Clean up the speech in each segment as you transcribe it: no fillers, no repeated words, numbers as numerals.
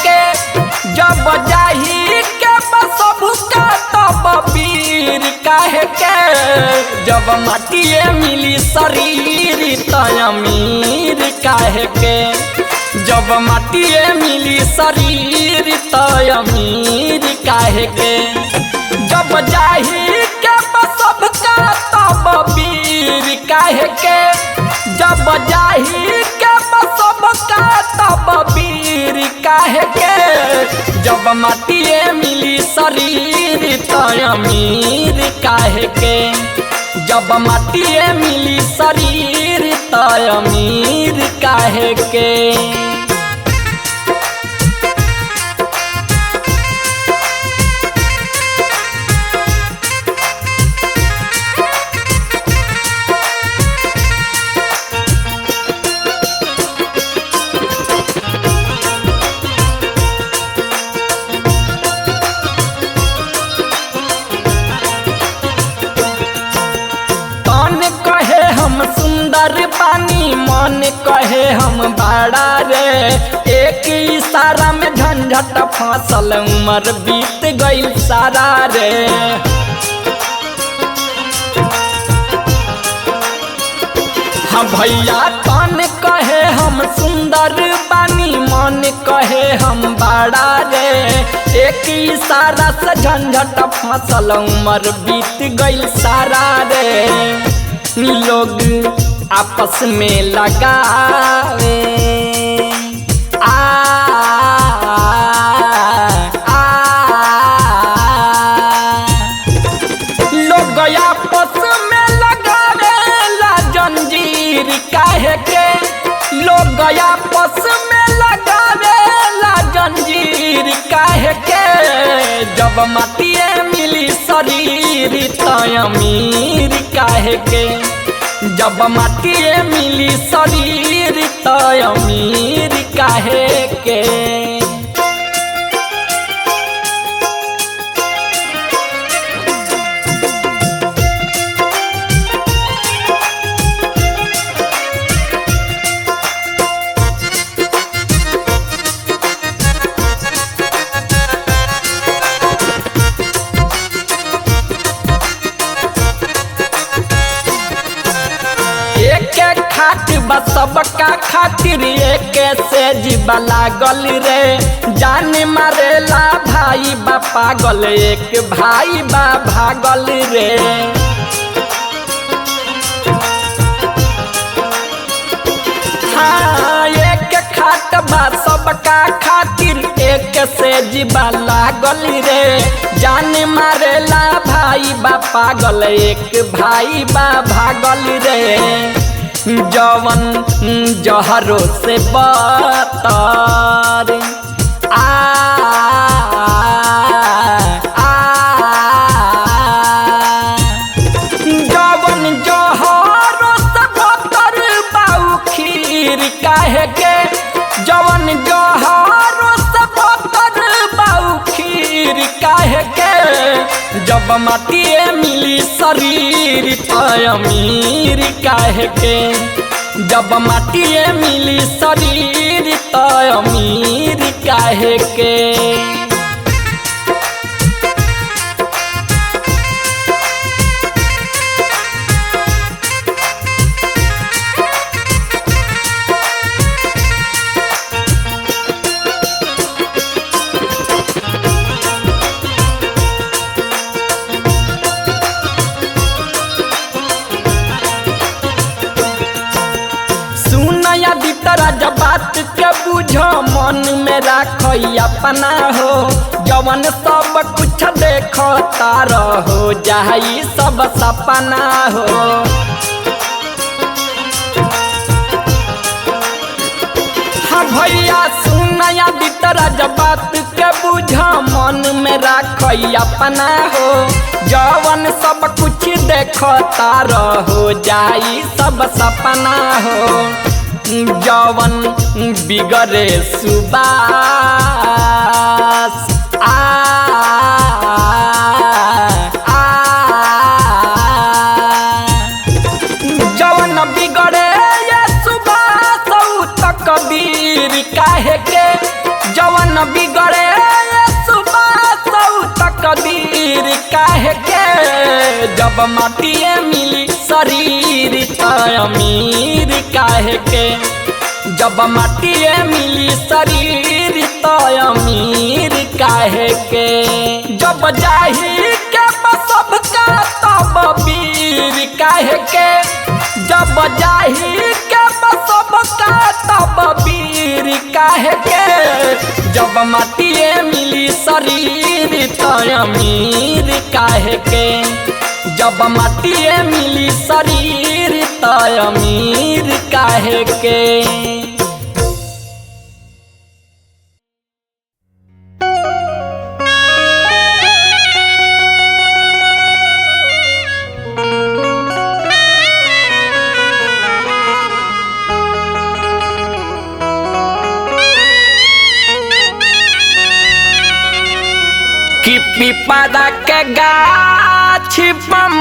के जब जाही के सब का तब वीर काहे के जब माटिए मिली शरीर त अमीर काहे के जब माटिए मिली शरीर त अमीर काहे के जब जाही के सब का तब वीर काहे के जब जाही के सब का तब वीर काहे के जब माटिए मिली शरीर त अमीर काहे के जब माटिए मिली शरीर त अमीर काहे के सुंदर पानी मन कहे हम बड़ा रे एक इशारा में झंझट फसल उम्र बीत गई सारा रे हाँ भैया तन कहे हम सुंदर पानी मन कहे हम बड़ा रे एक इशारा से झंझट फसल उम्र बीत गई सारा रे लोग आपस में लगावे लोग आपस में लगावे ला जंजीर काहे के लोग आपस में लगावे ला जंजीर काहे के जब माटिए मिली शरीर त अमीर काहे के जब माटिए मिली शरीर त अमीर काहे के सबका खातिर एक से जीवा लागल रे जान मारेला भाई बा पागल एक भाई बा भागल रे हाँ एक खाट बा सबका खातिर एक से जीवा लागल रे जान मारेला भाई बा पागल एक भाई बा भागल रे जवन जहरो से बतर जवन जहरो से बतर बाऊ खीर काहे के जवन जहरो से बतर बाऊ खीर काहे के जब माटिए मिली शरीर त अमीर काहे के जब माटिए मिली शरीर त अमीर काहे के जब बात के बुझ मन में राख अपना हो जवन सब कुछ देखता रहो जाई सब सपना हो हाँ भैया सुनया बितरा जब बात के बुझ मन में राख अपना हो जवन सब कुछ देखता रहो जाई सब सपना हो जवन बिगड़े सुबास जवन बिगड़े ये सुबास तकदीर काहे के जवन मन बिगड़े सुबह तकदीर काहे के जब माटिए मिली शरीर त अमीर काहे के जब माटिए मिली शरीर त अमीर काहे के जब जाही के सबका तब वीर काहे के जब जाही के सबका तब वीर काहे के जब माटिए मिली शरीर त अमीर काहे के जब माटिए मिली शरीर त अमीर काहे के। कि पिपरा के गाछ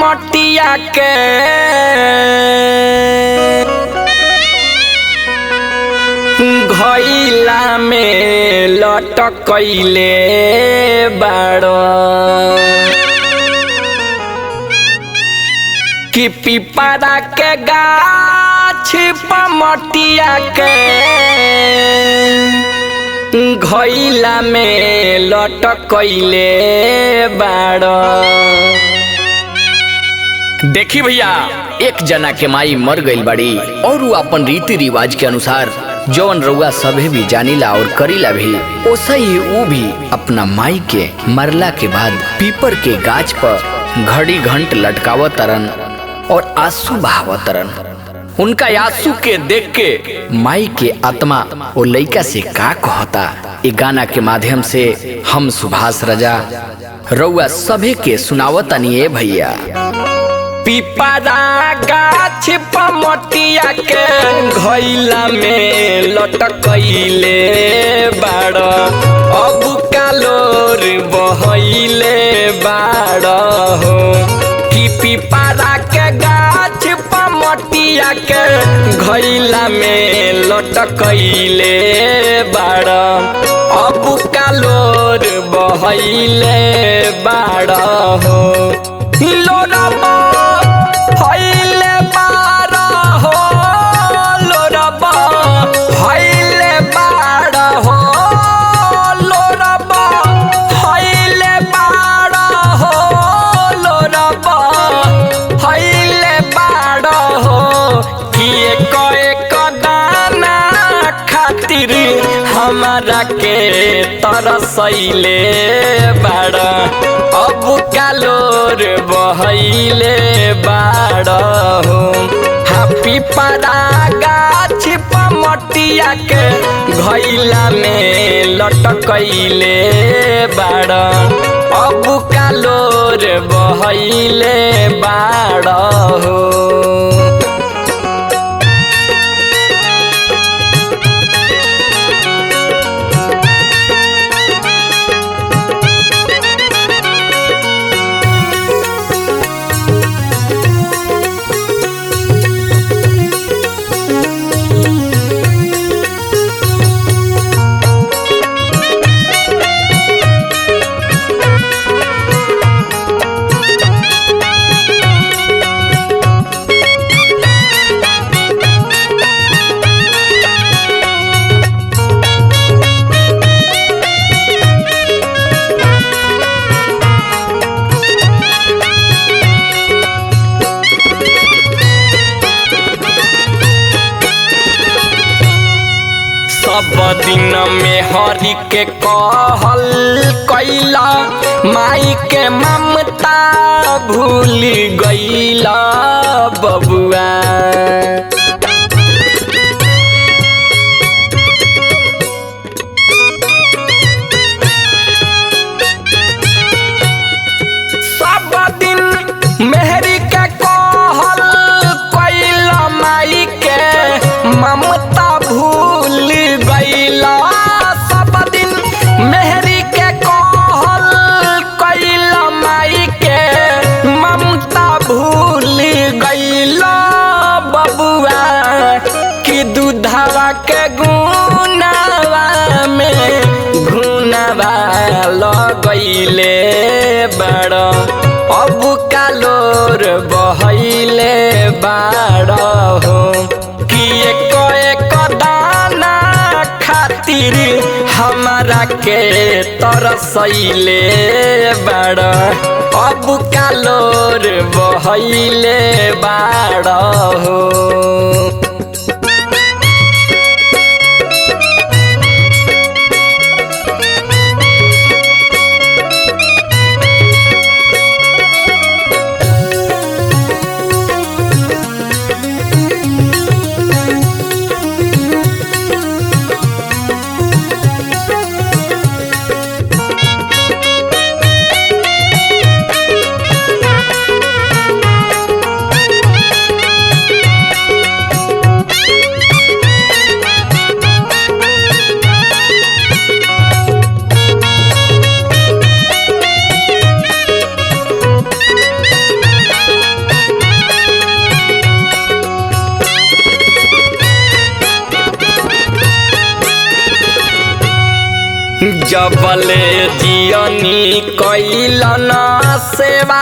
मटिया के घइला में लटकैले बाड़ कि पिपरा के गाछ मटिया के घइला में लटकैले बाड़। देखी भैया, एक जना के माई मर गईल बाड़ी और वो अपन रीति रिवाज के अनुसार जौन रउआ सभे भी जानीला और करीला भी ओसा ही वो भी अपना माई के मरला के बाद पीपर के गाछ पर घड़ी घंट लटकावत तरन और आंसू बहावत तरन। उनका आंसू के देख के माई के आत्मा वो लइका से का कहता, ये गाना के माध्यम से हम सुभाष राजा रउआ सभे के सुनावतनी भैया। पिपरा गाछ मटिया के घइला में लटकैले बाड़ अब कालोर बहैले बाड़ हो कि पिपरा के गाछ मटिया के घइला में लटकैले बाड़ अब कालोर बहैले बाड़ हो लोरबा हइले बाड़ हो लोरबा हइले बाड़ हो लोरबा हइले बाड़ हो लोरबा हइले बाड़ हो कि एक दाना खातिर हमारा के तरसैले बाड़ अब कालोर बहैले बाड़ हो। पिपरा गाछ मटिया के घइला में लटकैले बाड़ अब कालोर बहैले बाड़ हो। सब दिन में हरि के कहल कैला माई के ममता भूल गईला बबुआ। सब दिन मेहरी के कहल कैला माई के ममता भूल गईला। सब दिन मेहरी के कहल कैला माई के ममता भूल गईला बबुआ। कि दूधवा के गुनावा में लगैले बाड़ अब कालोर बहैले बाड़ हो कि एक दाना खातिर हमारा के तरसैले बाड़ अब कालोर बहैले बाड़ हो। जबले जियनी कैलन सेवा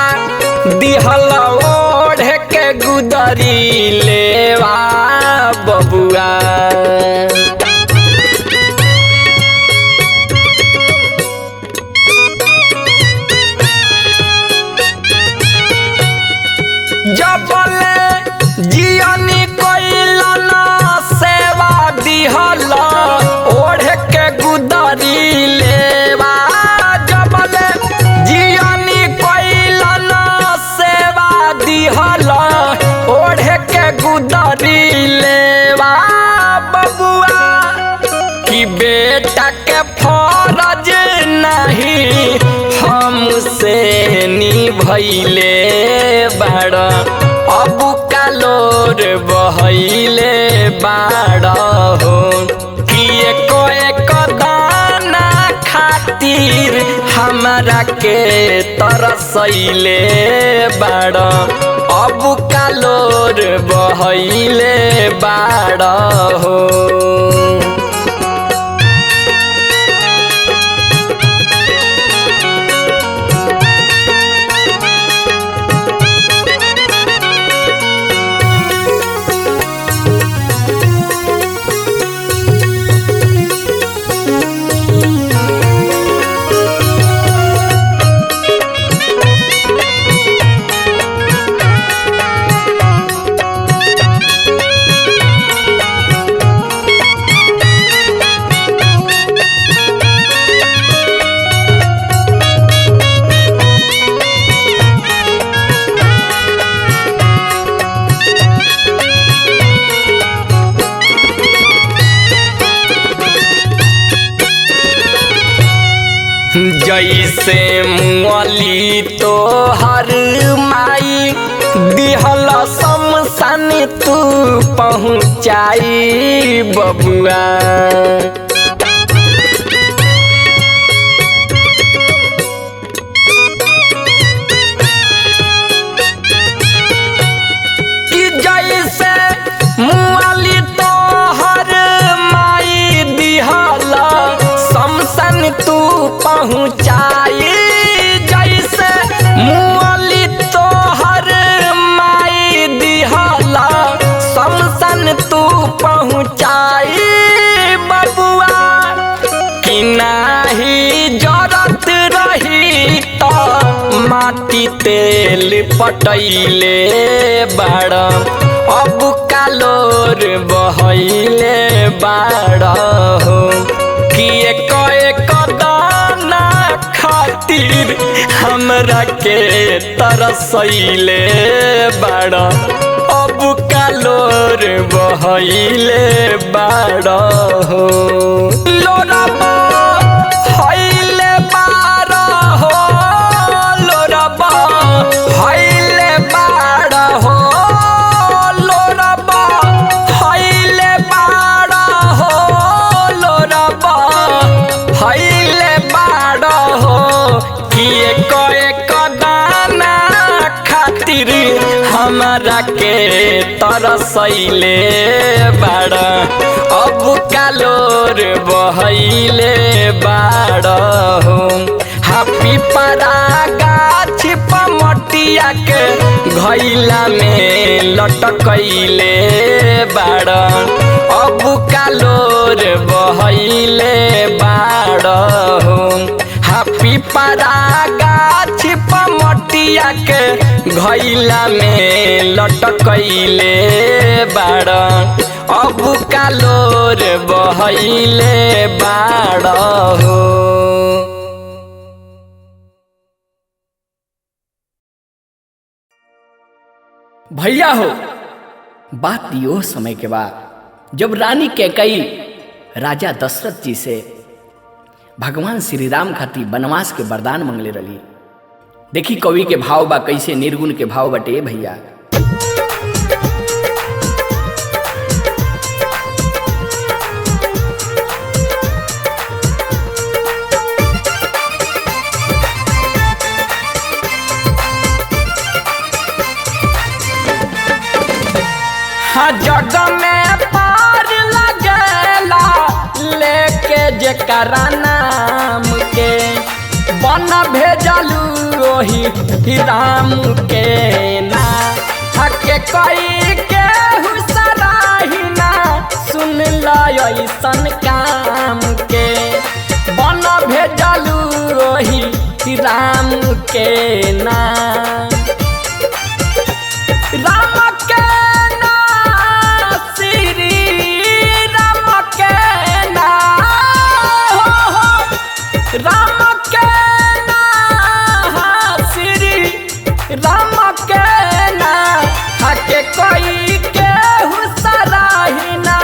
दिहल ओढ़ के गुदरी लेवा बबुआ जबले जियनी कैलन सेवा दिहल ओढ़ के गुदरी लेवा जबले जियनी कैलन सेवा दिहल ओढ़ के गुदरी लेवा बबुआ कि बेटा के फरज नहीं हमसे निभैले बाड़ अब कालोर बहैले बाड़ हो कि एक दाना खातिर हमारा के तरसैले बाड़ अब कालोर बहैले बाड़ हो। जैसे मुअली तो हर माई दिहल शमशान तू पहुँचाई बबुआ कि जैसे मुअली तो हर माई दिहल शमशान तू पहुँचाई जैसे मुअली तो हर माई दिहला शमशान तू पहुँचाई बबुआ कि नाही जरत रही तो माटी तेल पटैले बाड़ अब कालोर बहैले बाड़ हो कि एक दाना खातिर हमरा के तरसैले बाड़ अब कालोर बहैले बाड़ हो। लोरबा हैले बाड़ हो लोरबा हैले बाड़ हो लोरबा हैले बाड़ हो लोरबा हैले बाड़ हो कि एक दाना खातिर हमरा के तरसैले बाड़ अब कालोर बहैले बाड़ हो। पिपरा गाछ पमटिया के घैला में लटकैले बाड़ अब कालोर बहैले बाड़ हो। पिपरा गाछ पमटिया के घैला में लटकैले बाड़ अब कालोर बहैले बाड़ हो। भैया हो, बात यो समय के बाद जब रानी कैकेयी राजा दशरथ जी से भगवान श्री राम खातिर वनवास के वरदान मंगले रही। देखी कवि के भाव बा कैसे, निर्गुण के भाव बटे भैया। जग में पार लगेला लेके जेकरा नाम के बन भेजलू ओही राम के ना। हके कई के हुसराही ना सुन लसन काम के बन भेजलू ओही राम के ना। राम के राम के ना श्री राम के ना हके कोई के हुसराही ना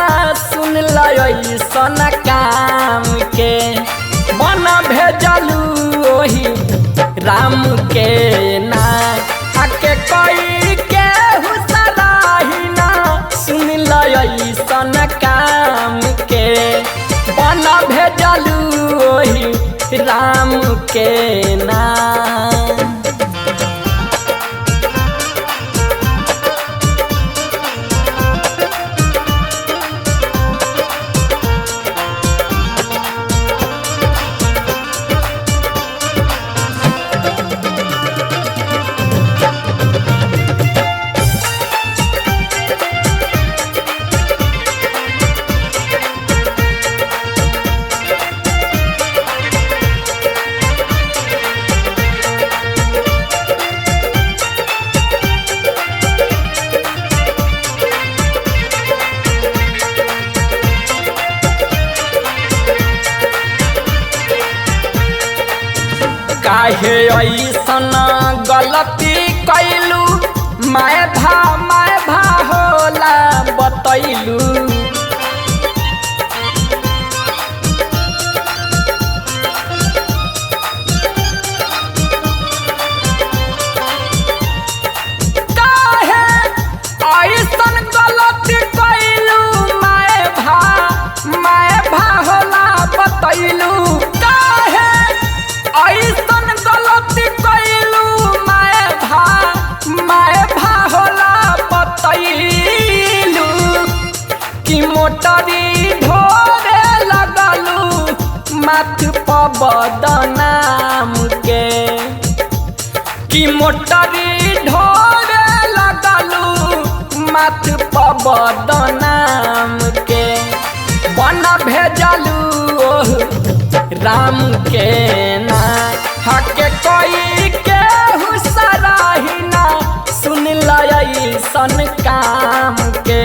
सुन लसन काम के बन भेजलू ओही राम के ना। हके कोई के हुसराही ना सुन लसन काम के बन भेजलू ओही राम के ना। काहे ऐसन गलती कैलू मैं भा होला बतैलू। काहे ऐसन गलती कैलू मैं भा होला बतैलू। काहे ऐसन गलती कैलू मैं भा होला बतैलू। कि मोटरी ढोरे लगलू माथ पर बदनाम के। कि मोटरी ढोरे लगलू माथ पर बदनाम के बन भेजलू राम के ना। हके कोई के हुसराही ना सुन लसन काम के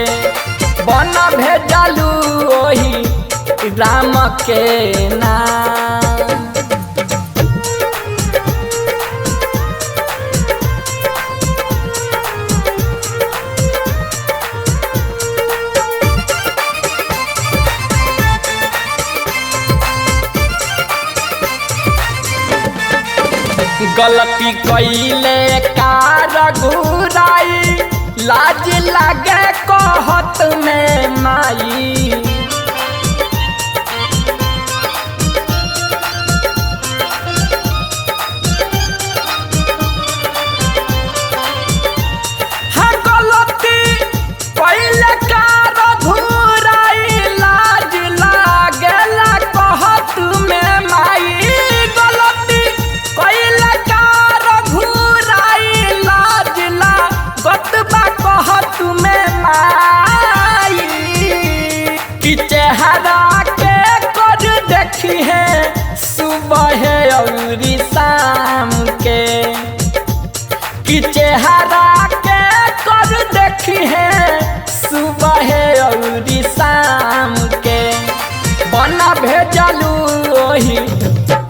बन भेजलू ओही राम के ना। गलती कैले कार घुराई लाज लागे कहत में माई। हाँ गलती कैले कार घुराई लाज लागेला कहत में माई। गलती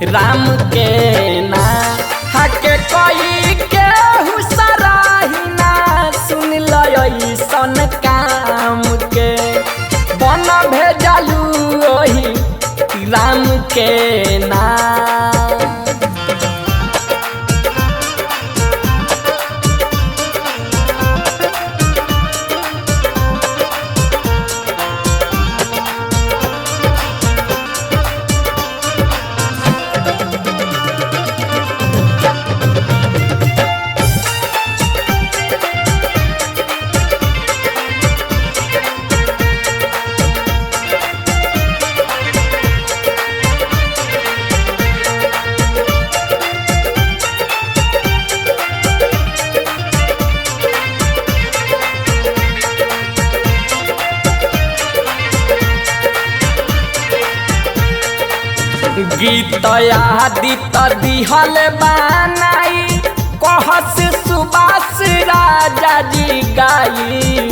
राम के ना हके कोई के हुसराही ना सुन लई सन काम के बन भेजलू ओही राम के ना गीत आदित दिहल बनाई कहस सुबास राजा जी गाई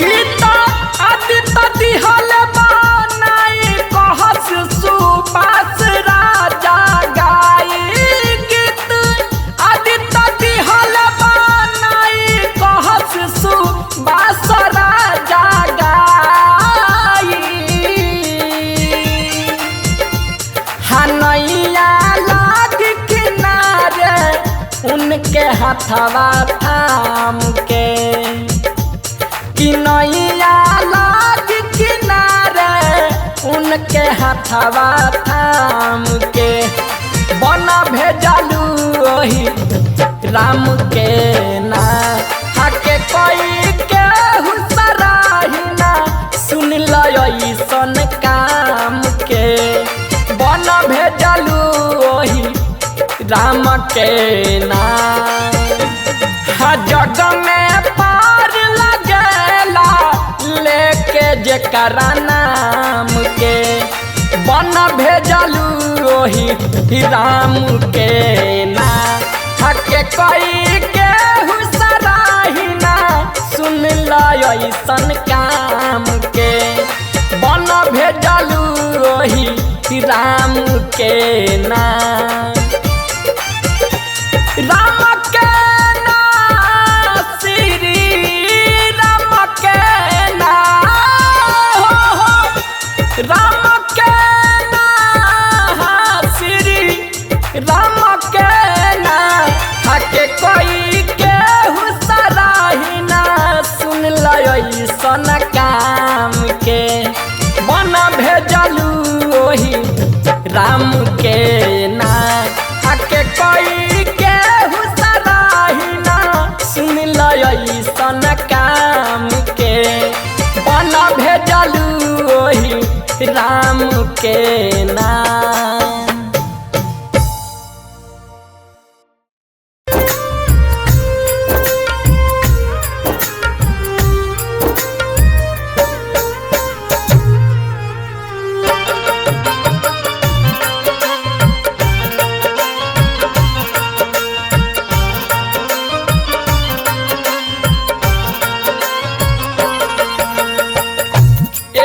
गीत आदित दिहल बनाई कहस सुबास राजा गाई गीत आदित दिहल सुबास राजा गाई हनैया लाग किनारे उनके हथवा थाम के किनैया लाग किनारे उनके हथवा थाम के बन भेजलू ओही राम के ना हके कोई के हुसराही ना सुन लई सन काम के बन भेजलू ओही राम के ना जग में पार लगेला लेके जेकरा नाम के बन भेजलू ओही राम के ना हके कोई के हुसराही ना सुन लई सन काम के बन भेजलू ओही राम के ना राम के ना श्री राम के ना हो राम के ना श्री राम के ना हके कोई के हुसराही ना सुन लई सन काम के बन भेजलू ओही राम के ना हके कोई के हुसराही ना सुन लई सन काम के बन भेजलू ओही राम के ना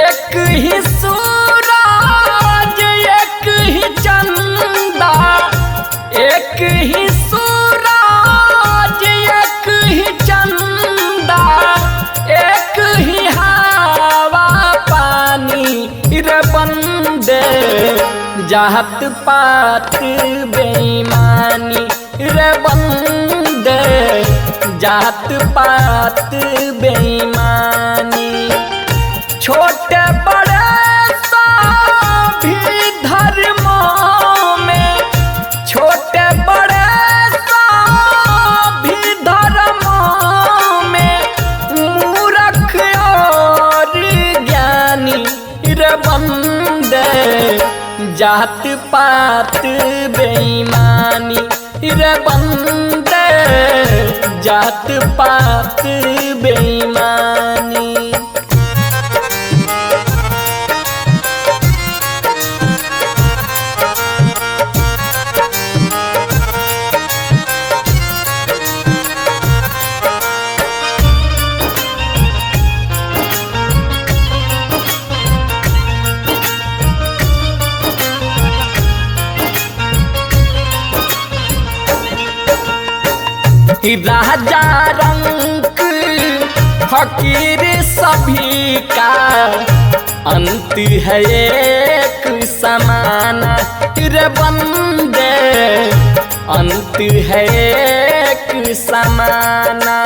एक ही सूरज एक ही चंदा एक ही सूरज एक ही चंदा एक ही हवा पानी रे बंदे जात पात बेईमानी रे बंदे जात पात बेईमानी छोटे बड़े सभी धर्मों में छोटे बड़े सभी धर्मों में मूर्ख और ज्ञानी रे बंदे जात पात बेईमानी रे बंदे जात पात बेईमानी। राजा रंक फकीर सभी का अंत है एक समान रे बंदे, अंत है एक समाना।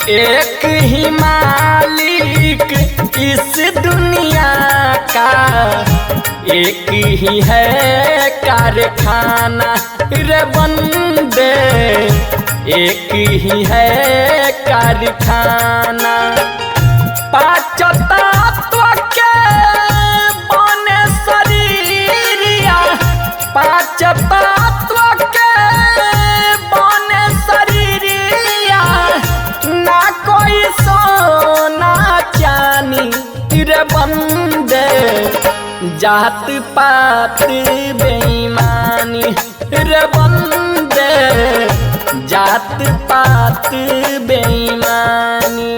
एक ही मालिक इस दुनिया का, एक ही है कारखाना रे बंदे, एक ही है कारखाना। पांच तत्व के बने शरीरिया, पांच तत्व के बने शरीरिया, ना कोई सोना चानी रे बंदे, जात पात बेईमानी रे बंदे, जात पात बेईमानी।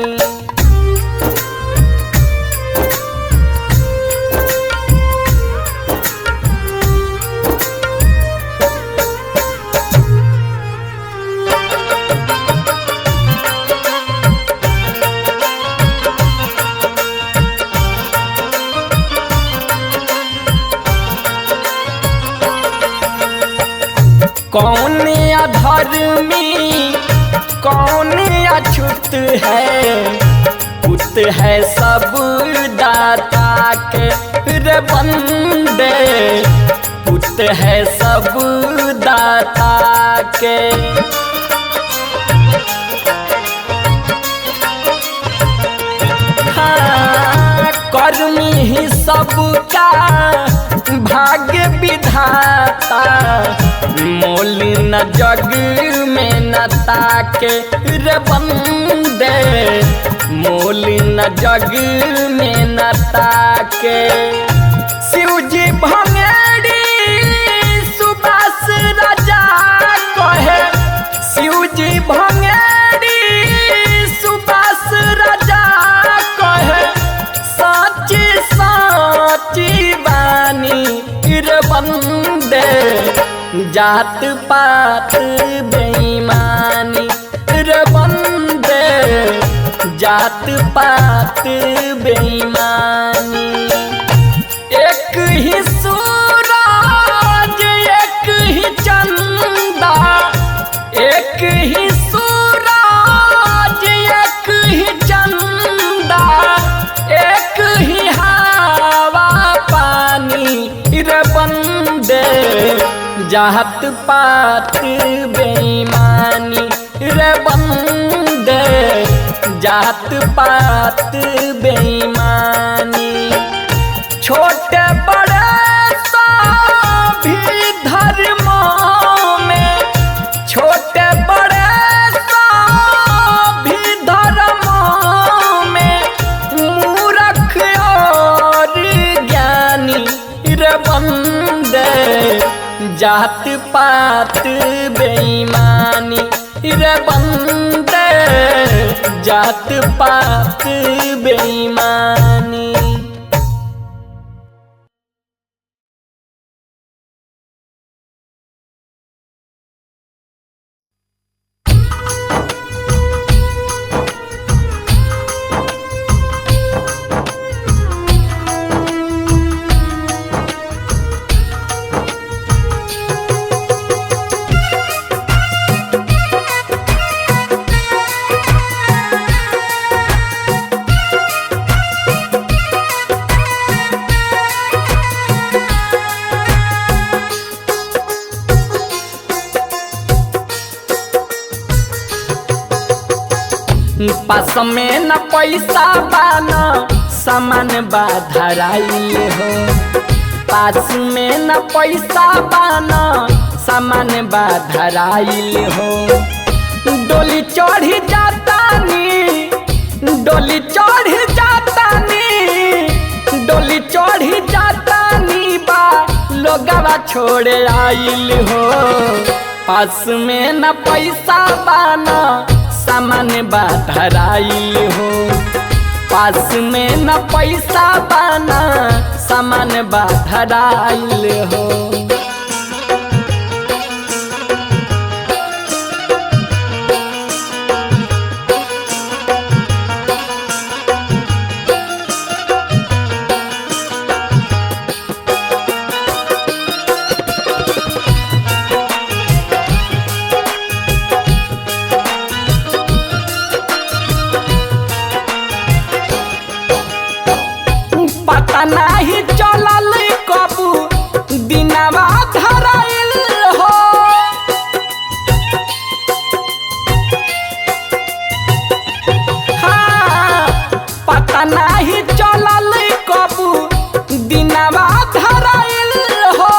कौन अधर्मी कौन अछूत है, पुत है सब दाता के रे बंदे, पुत है सब दाता के। हाँ, कर्मी ही सबका भाग्य विधाता, मोल न जग में न ताके रे बंदे, मोल न जग में न ताके। शिवजी भंगेड़ी सुबास राजा कहे, शिवजी भंगेड़ी सुबास राजा कहे, साची साची बानी रे बंदे, जात पात बेईमानी रे बंदे, जात पात बेईमानी। एक ही सूरज एक ही चंदा, एक ही सूरज एक ही चंदा, एक ही हवा पानी रे बंदे, जात पात बेईमानी रे बंदे, जात पात बेईमानी। छोटे बड़े सभी धर्मों में, छोटे बड़े सभी धर्मों में, मूर्ख और ज्ञानी रे बंदे, जात पात बेईमानी रे बंदे, जात पात बेईमानी। पास में न पैसा बाना सामान बाधराई हो, पास में न पैसा बाना सामान बाधराई हो। डोली चढ़ी जातानी, डोली चढ़ी जातानी, डोली चढ़ी जातानी बा लोगवा छोड़े आइल हो। पास में न पैसा बाना सामान बाधराइल हो, पास में न पैसा बाना सामान बा धराइल हो। पता नहीं चलल कबू दिनवा धराइल हो। हाँ, पता नहीं चलल कबू दिनवा धराइल हो।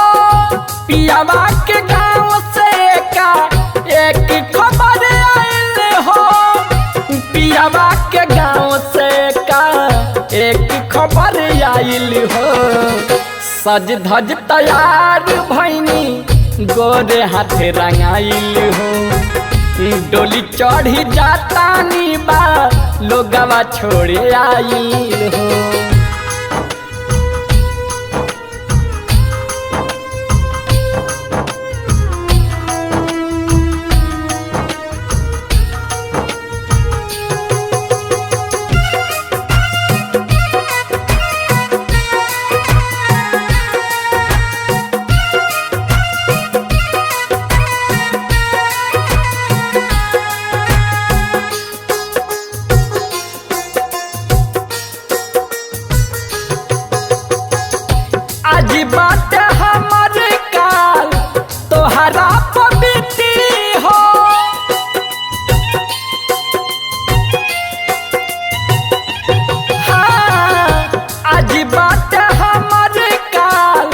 पियावा के गाँव से का एक खबर आइल हो। पियावा के गाँव से का एक खबर आइल हो। सज धज तैयार भैनी गोरे हाथे रंगाइल हो। डोली चढ़ी जातानी बा लोगवा छोड़े आइल हो। आज बात हमर काल तोहरा पवित्री हो। हाँ, आज बात हमर काल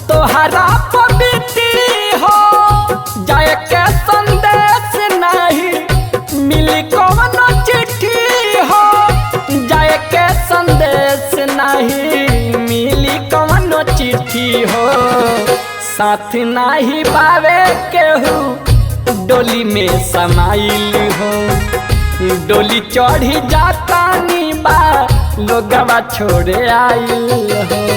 तोहरा पवित्री हो। जाए के संदेश नहीं मिली कौनो चिट्ठी हो। जाए के संदेश नहीं मिली कौनो चिट्ठी हो। साथ नाही पावे केहू डोली में समाइल हो। डोली चढ़ी जातानी बा लोगवा छोड़े आइल हो।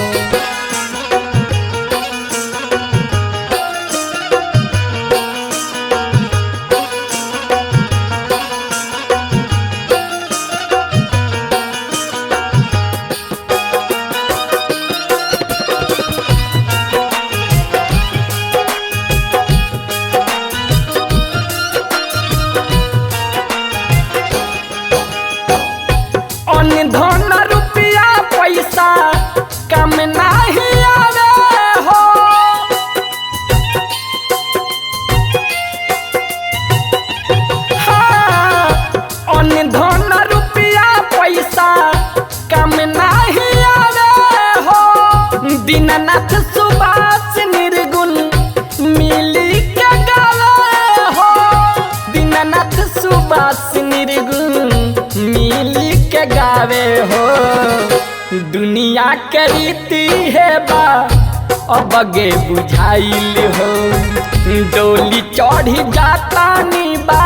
धन रुपया पैसा कम नहीं आवे हो। हाँ, धन रुपया पैसा कम नहीं आवे हो। दीननाथ सुभाष निर्गुण मिली के गावे हो। दीननाथ सुभाष निर्गुण मिली के गावे हो। दुनिया के रीति है बा अब गे बुझाइल हो। डोली चढ़ी जातानी बा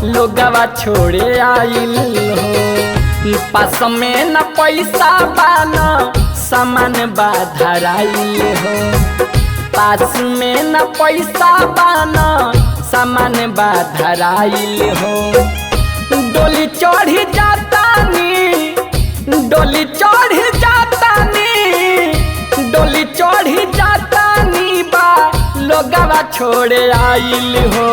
लोगवा छोड़े आइल हो। पास में न पैसा बाना सामान बा धराइल हो। पास में न पैसा बाना सामान बा धराइल हो। डोली चढ़ी जातानी, डोली चढ़ी जातानी, डोली चढ़ी जातानी बा लोगवा छोड़े आइल हो।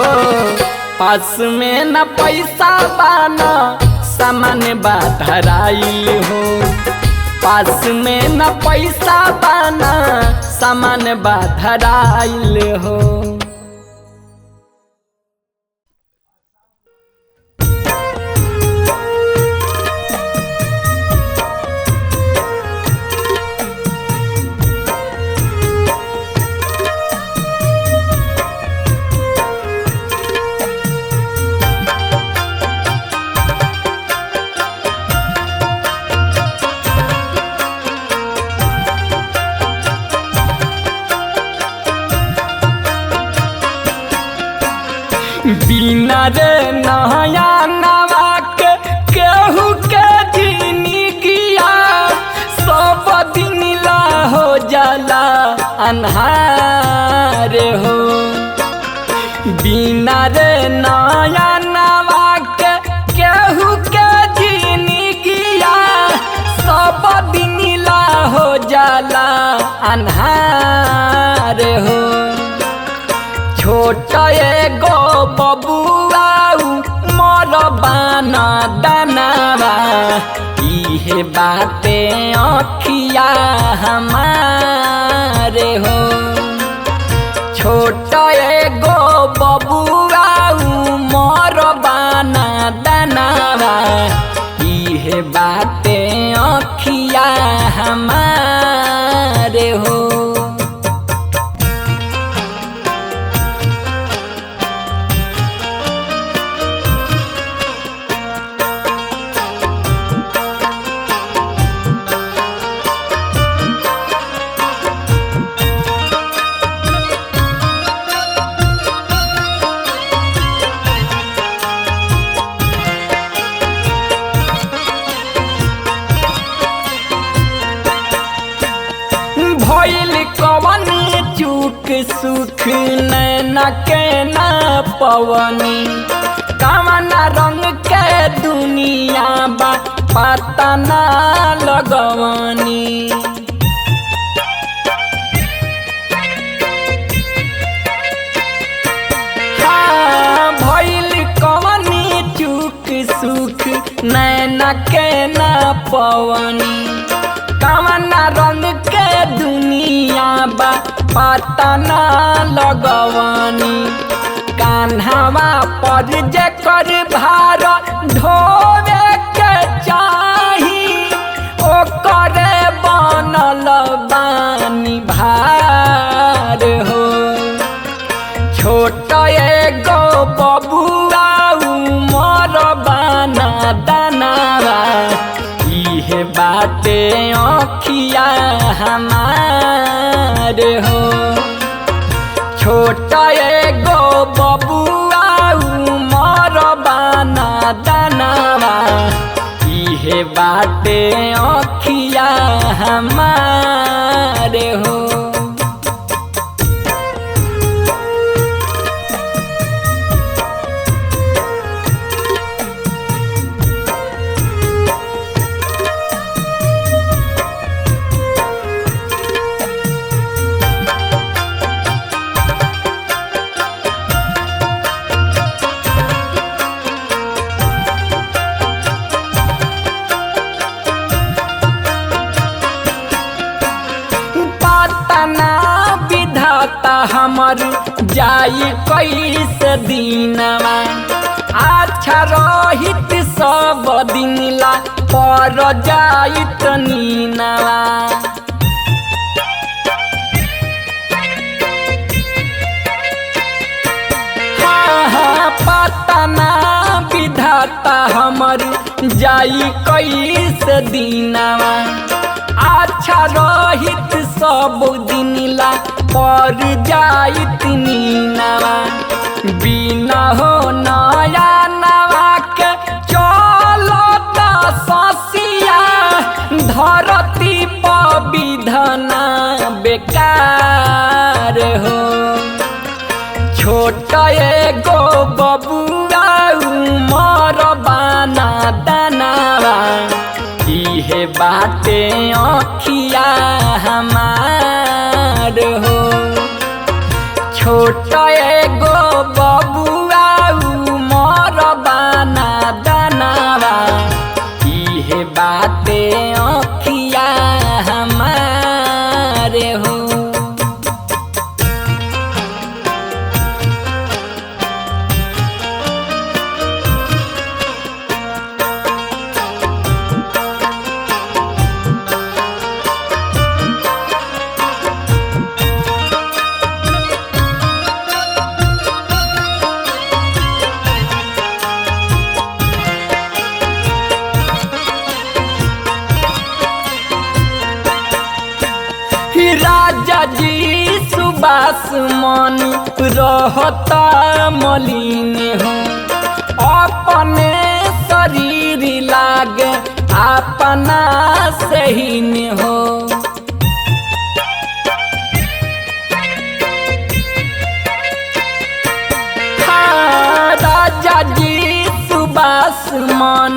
पास में न पैसा बाना सामान बा धराइल हो। पास में न पैसा बाना सामान बा धराइल हो। बिना रे नया नवा के केहू के जिंदगी अन्हार हो। बिना रे नया नवा के केहू के जिंदगिया सब दिन ला हो जाला अन्हार हो। छोट एगो बबुआ मोर बाना दानावा इहे बाते अखिया हमारे हो। छोट एगो बबुआ मोर बाना दानावा इहे बाते अखिया हमारे हो। भइल कवन चूक सुख नैना के ना पवनी कवन रंग के दुनिया बा पता ना लगवनी। हाँ भइल कवन चूक सुख नैना के ना पवनी कवन रंग के दुनिया बा पता ना लगवनी। कान्हवा पर जेकर भार ढोवे के चाही ओकरे बनल बानी भार हो। छोट एगो बबुआ मोर बाना दानावा इहे बाते अखिया हमारे हो। छोट एगो बबुआ मोर बाना दानावा इहे बाते अखिया हमारे हो। हमर जाई कैसे दिनवा अच्छा रहित सब दिन ला पर जाइत नीनवा। हाँ पता ना विधाता हमर जाई कैसे दिनवा अच्छा रहित सब दिन ला पर जाइत नीनवा। बिना हो नया नवा के चलत ससिया धरती पर विधना बेकार हो। छोट एगो बबुआ मोर बाना दानावा इहे बाते अखिया हमार हो। छोट एगो बबुआ मोर बाना दानावा इहे बाते अखिया हमारे हो। राजा जी सुबास मन रहता मलिन हो। अपने शरीर लागे अपना सहीन हो। आसमान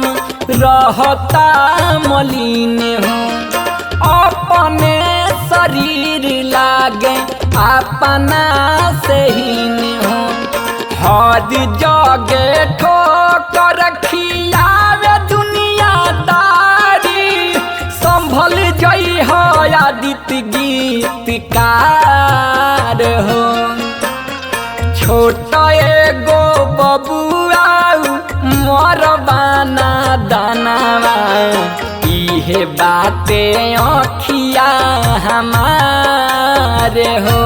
रहता मलिन हो। अपने शरीर लागे अपना से हीन हो। हर जगे ठोकर खियावे दुनियादारी। संभल जई हो आदित्य गीतकार हो। छोट एगो बबुआ मरबाना दानवा। इहे बाते अखिया हमारे हो।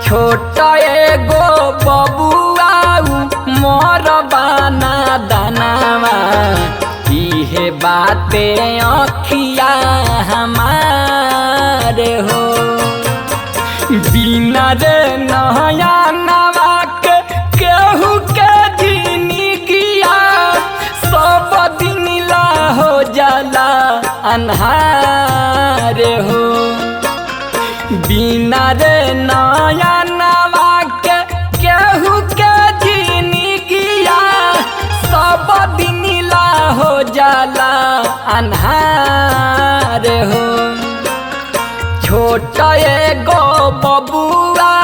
छोट एगो बबुआ मरबाना दानवा। इहे बाते अखिया हमारे हो। बिना रे नया नवा के केहू के जिंदगिया सब दिन ला हो जाला अन्हार हो। बिना रे नया नवा के केहू के जिंदगिया सब दिन ला हो जाला अन्हार हो। छोट एगो बबुआ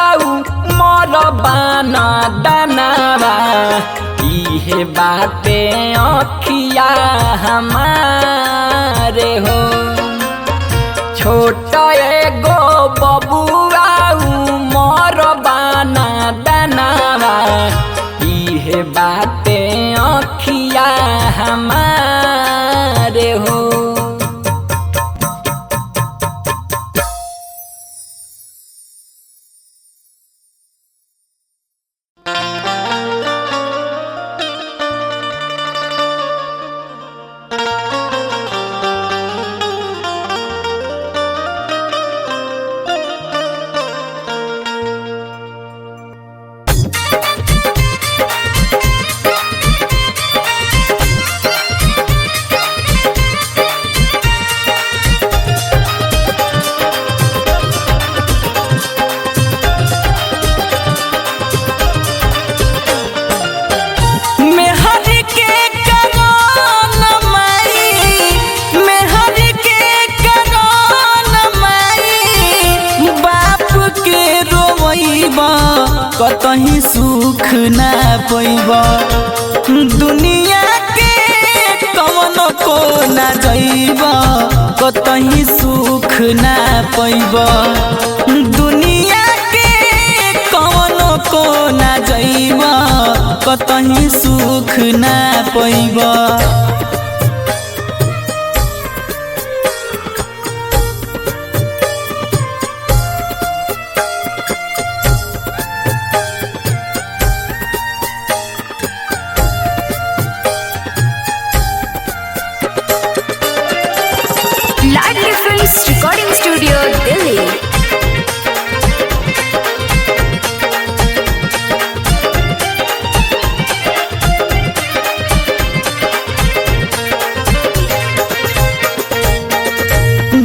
मरबाना दानवा। इहे बाते अखिया हमारे हो। छोट एगो बबुआ मरबाना दानवा। इहे बाते अखिया हमारे हो। कतही सुख ना पैबा। दुनिया के कवनो को ना जइबा। कतही सुख ना पैबा। दुनिया के कवनो को ना जइबा। कतही सुख ना पैबा। Recording studio Delhi.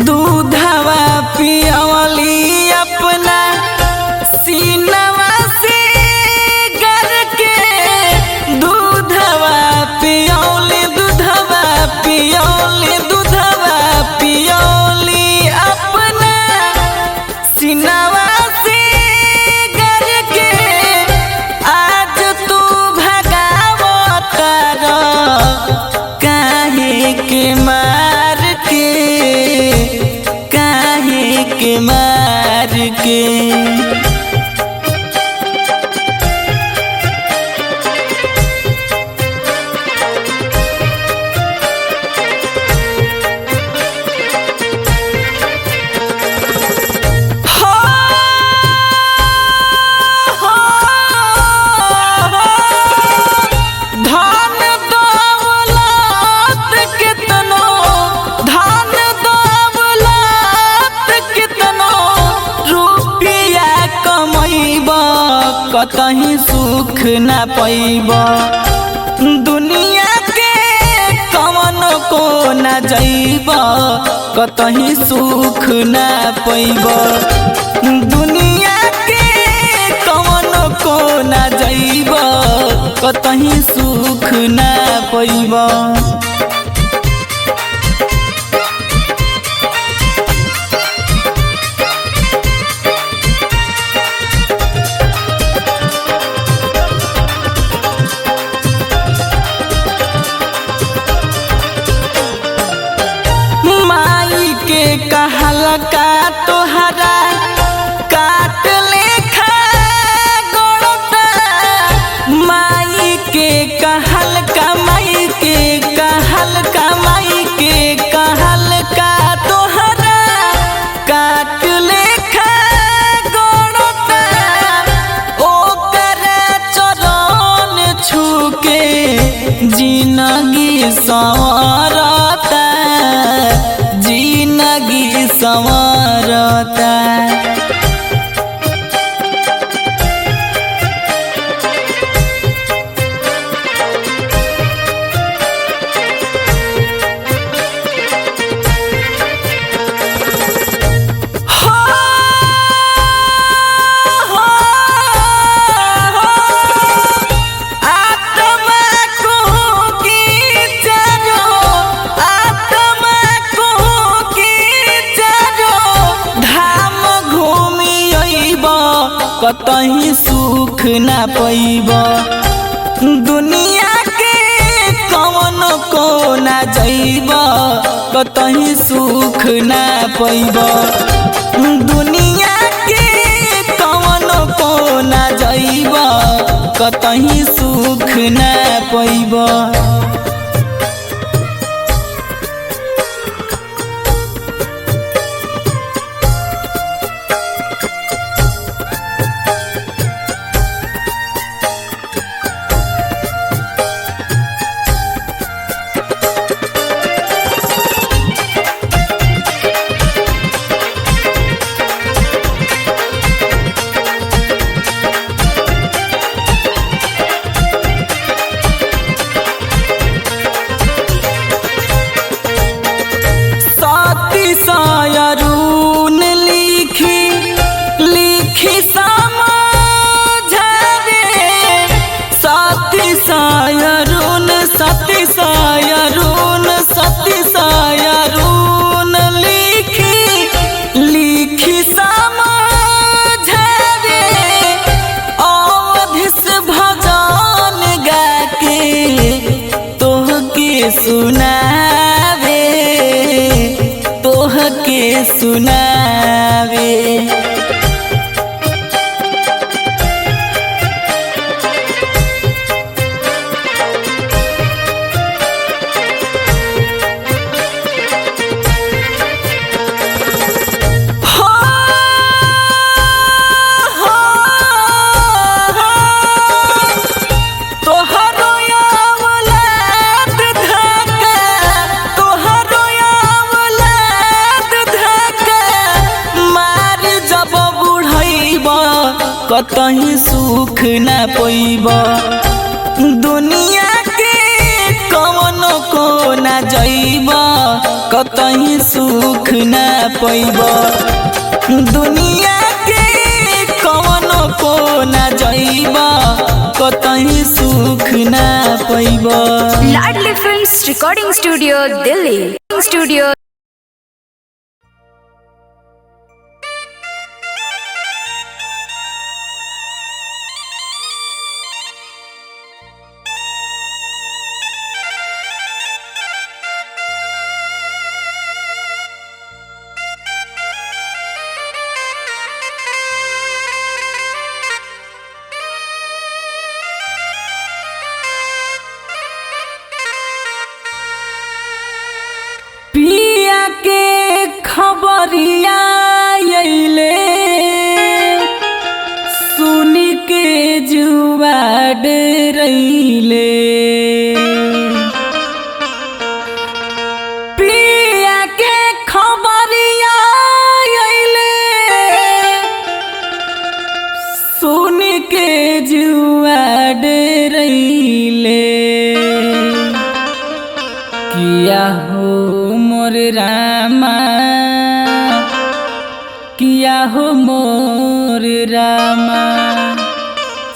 दूधवा पियवली अपना सीनवा से गर के। दूधवा पियवली दूधवा पियवली दूधवा पियवली अपना सीनवा से गर के। आज तू भगावतर काहे के मार के। काहे के मार के। कतही सुख ना पैबा। दुनिया के कवनो को ना जइबा। कतही सुख ना पैबा। दुनिया के कवनो को ना जइबा। कतही सुख ना पैब। माई के कहल का तोहरा काट लेखा गड़ता, माई के कहल का माई के कहल का माई के कहल का तोहरा काट लेखा गड़ता। ओकर चरण छूके जिंदगी संवरता, जिंदगी संवरता। कतही सुख ना पैब। दुनिया के कौन को ना जैब, कतही सुख ना पैब। दुनिया के कौन को ना जैब, कतही सुख ना पैब। सायरून लिखी लिखी समझावे, सती सायरून सती सायरून सती सायरून लिखी लिखी समझावे। अवधिस भजन गाके तोहके सुनावे, तोहके सुनावे। कतही सुख ना पैब। दुनिया के कौन को ना जैब, कतही सुख ना पैब। दुनिया के कौन को ना जैब, कतही सुख ना पैब। Ladli films recording studio Delhi studio. पिया के खबरिया अइले, सुनी के जुआ डरैले। पिया के खबरिया अइले, सुनी के जुआ डरैले। किया हो मोर रामा, किया हो मोर रामा।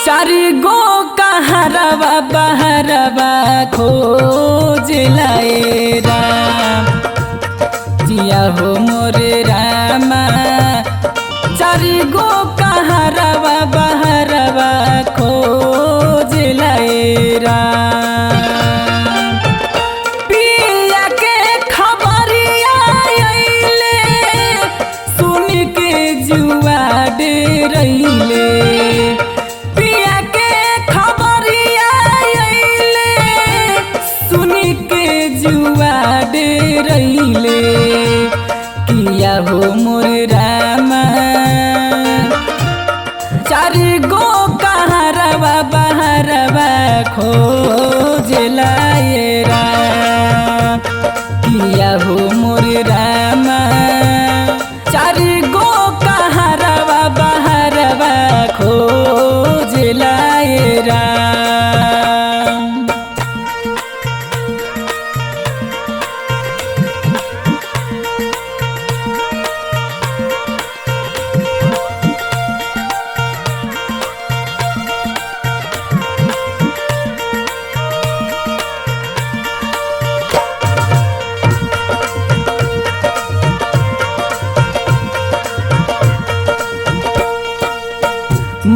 चारि गो कहारवा बहरवा खोज लाए राम जिया हो मोरे रामा चारि गो कहारवा बहरवा खोज लाए राम पिया के खबरिया आइले सुन के जुआ डेरैले पिया के खबरिया आइले सुन के जुआ डेरैले किया हो मोर रामा चारि गो कहारवा बहरवा खोज लाए राम किया हो मोर रामा चारि गो कहारवा बहरवा खोज लाए राम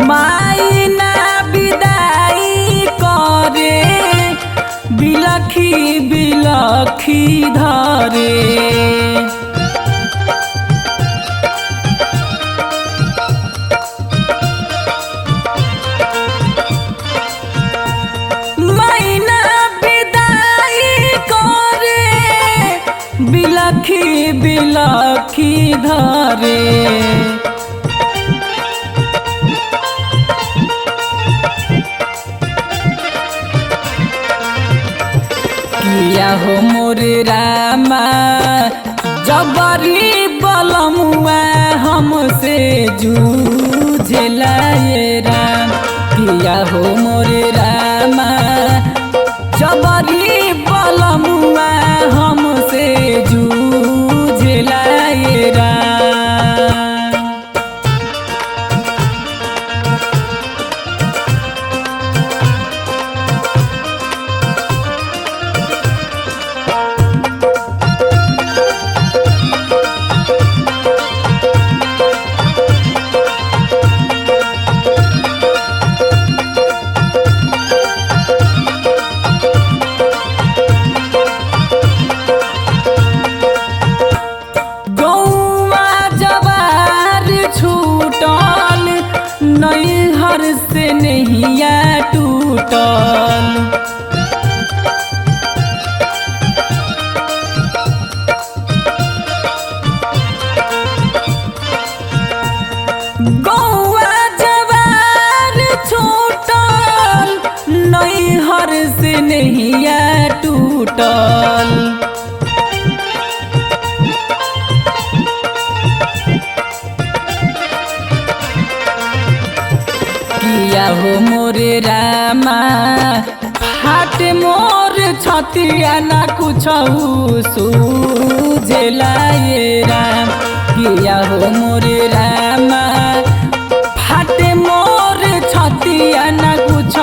माई ना विदाई करे बिलखी बिलखी धरे माई ना विदाई करे बिलखी बिलखी धरे किया हो मोर रामा जबरी बलमुआ हमसे जूझ लाए राम किया हो मोर रामा जबरी बलमुआ हमसे जूझ लाए राम नैहर से नहिया टूटल गौआ जवार छूटल नैहर से नहिया टूटल किया हो मोर रामा फाट मोर छतिया ना कुछ सूझ लाए राम किया हो मोर रामा फाट मोर छतिया ना कुछ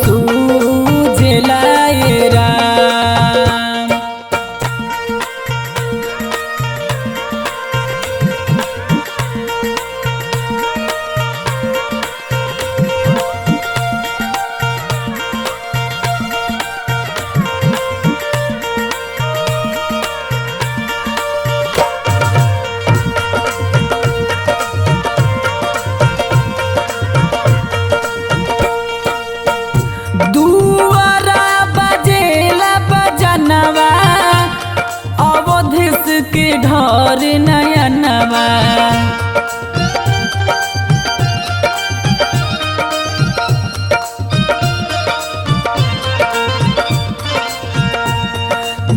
सूझ लाए राम दुआरा बजेला बजनवा अवधेश के ढर नयनवा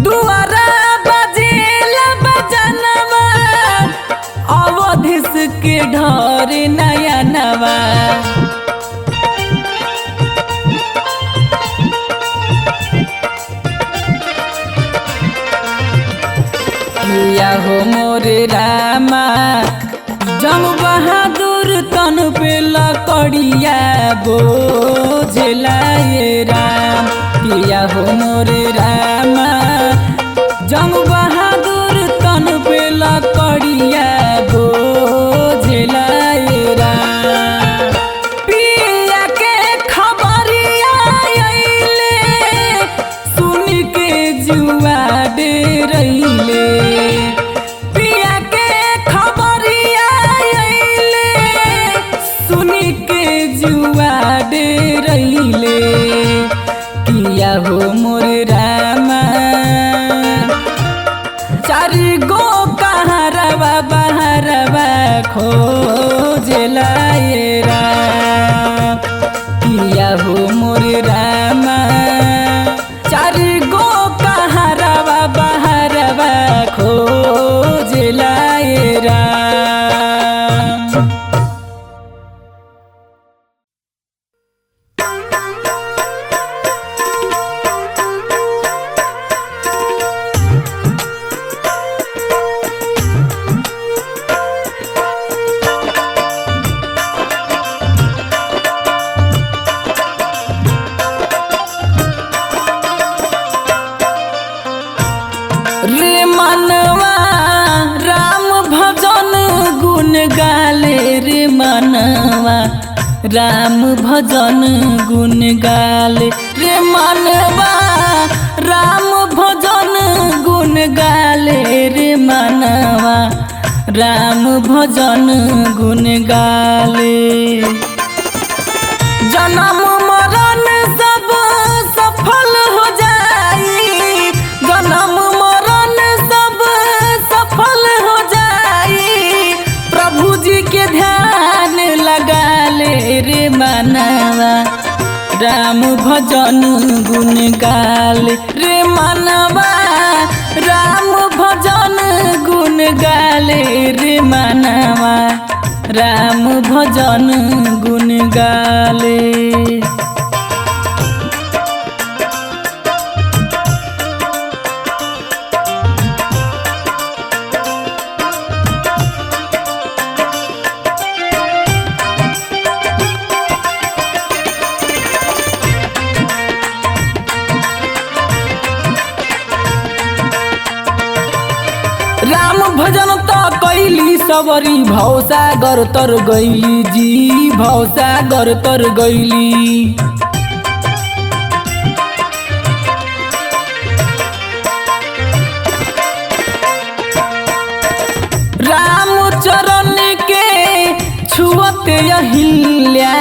दुआरा बजेला बजनवा अवधेश के ढर नयनवा किया हो मोर रामा जम बहादुर तन पे लकड़िया बो खोजलाए राम किया हो मोरे रामा जंग बहादुर तन पे लकड़िया बोझलाए राम पिया के खबरिया अइले सुन के जुआ दे रहिले पिया के खबरिया अइले सुन के जुआ दे रहिले किया हो मोरे रामा चारि गो कहारवा बहारवा खोजलाए राम किया हो मोरे रामा चारि गो कहारवा बहारवा खोजलाए राम। रे मनवा राम भजन गुण गाले रे मनवा राम भजन गुण गाले रे मनवा राम भजन गुण गाले रे मनवा राम भजन गुण गाले जन्म मरण सब सफल हो जाई जन्म मरण सब सफल हो जाई प्रभु जी के ध्यान लगा ले रे मनवा राम भजन गुण गाले रे मनवा राम भजन गुण गाले रे मनवा राम भजन गुण गाले। राम भजन तो कैली सबरी भवसागर तर गैली जी भवसागर तर गैली राम चरण के छुअते अहिल्या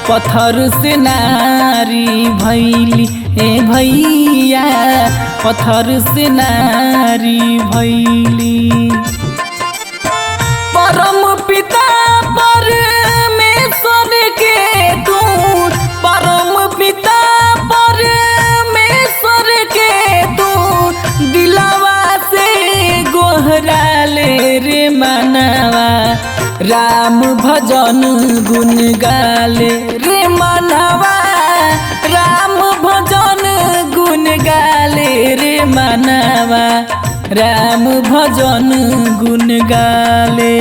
पत्थर से नारी भैली ए भैया पत्थर से नारी भैली परम पिता परमेश्वर के तू परम पिता परमेश्वर के तू दिलवा से गोहरा ले रे मनवा राम भजन गुण गाले रे मनवा राम भजन गुण गाले रे मनवा राम भजन गुण गाले।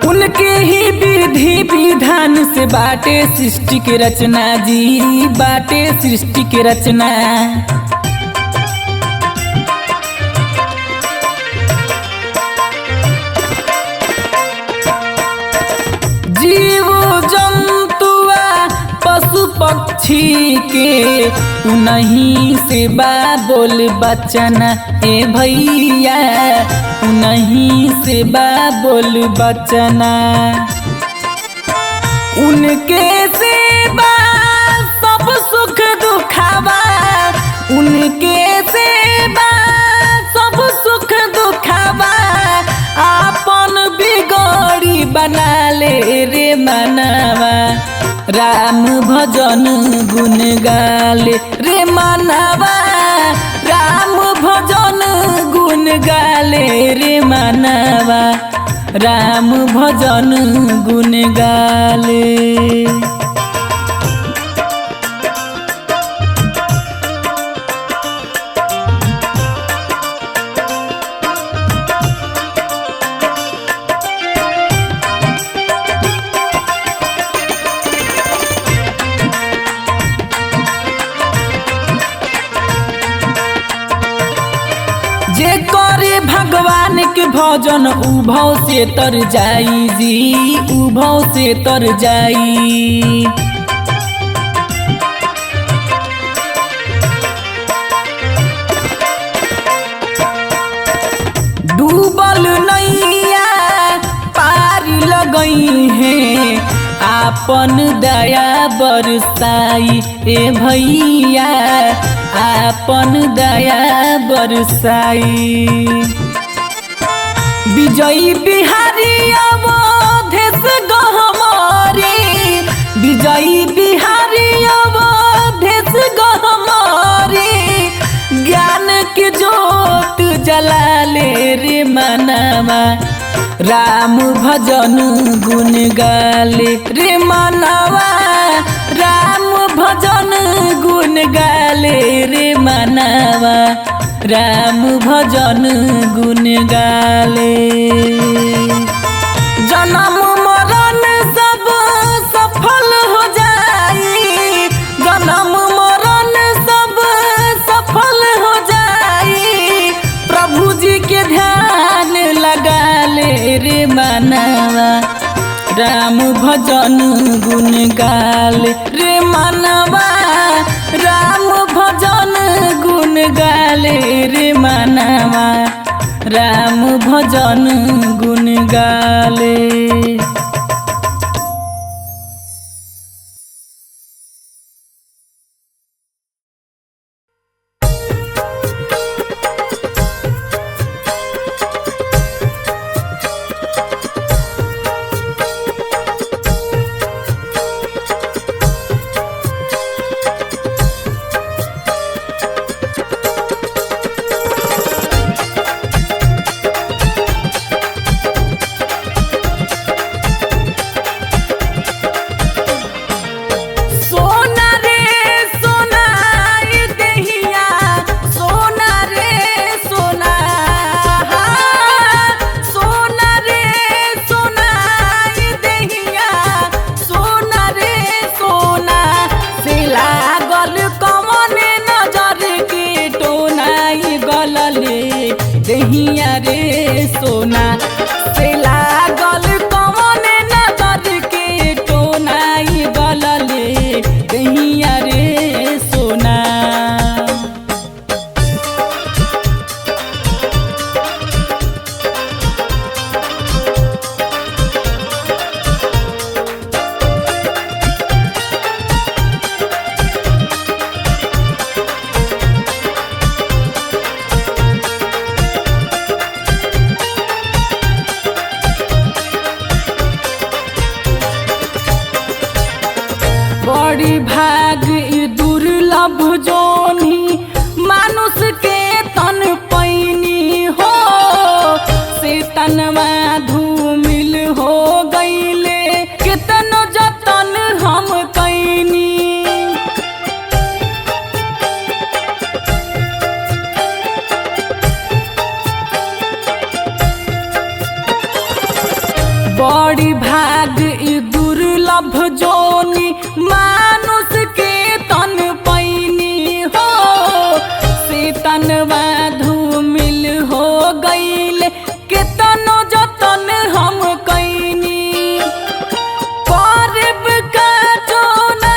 उनके ही विधि विधान से बाटे सृष्टि के रचना जी बाटे सृष्टि के रचना जीव जंतुआ पशु पक्षी के उन्हीं से बा बोल बचना ए भैया उन्हीं से बा बोल बचना उनके सेवा सब सुख दुखावा उनके सेवा सब सुख दुखावा आपन बिगड़ी बना ले रे मनवा राम भजन गुण गाले रे मनवा राम भजन गुण गाले रे मानवा राम भजन गुण गाले। जे करे भगवान के भजन उभव से तर जाई जी, उभव से तर जाई। डूबल नैया पार लगई है आपन दया बरसाई ए भैया, आपन दया बरसाई। विजयी बिहारी अवधेश गहमारी, विजयी बिहारी अवधेश गहमारी, ज्ञान के जोत जलाले रे मनवा राम भजन गुण गाले रे मनवा, राम भजन गुण गाले रे मनवा, राम भजन गुण गाले। जन्म मरण सब सफल हो जाई, जन्म मरण सब सफल हो जाई। प्रभु जी के ध्यान लगा ले रे मनवा राम भजन गुण गाले रे मनवा, राम भजन गुण गाले रे मनवा, राम भजन गुण गाले। दहिया रे सोना से लागल कौन नजर के टोनाई गलले दहिया रे सोना। बड़ी भाग दुर्लभ जोनी मानुष के तन पैनी हो, से तनवा धूमिल हो गईले कितनो जतन हम कैनी। बड़ी भाग दुर्लभ जोनी मानुष के तन पैनी हो, से तनवा धूमिल हो गईले कितनो जतन हम कैनी। करब का चोना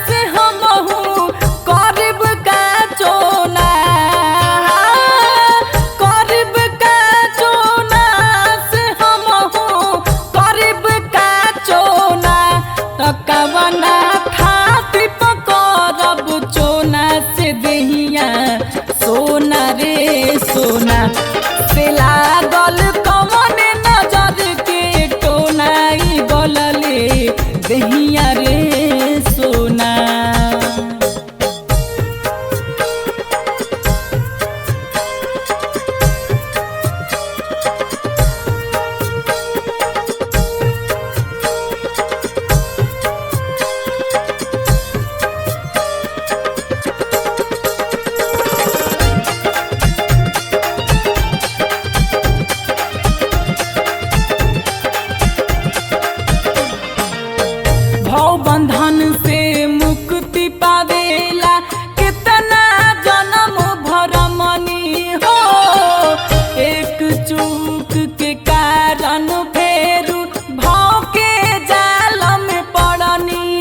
से हमहू करब का चोना, करब का चोना से हमहू करब का चोना। तो कवना था चूक के कारण फेरू भाव के जाल में पड़नी।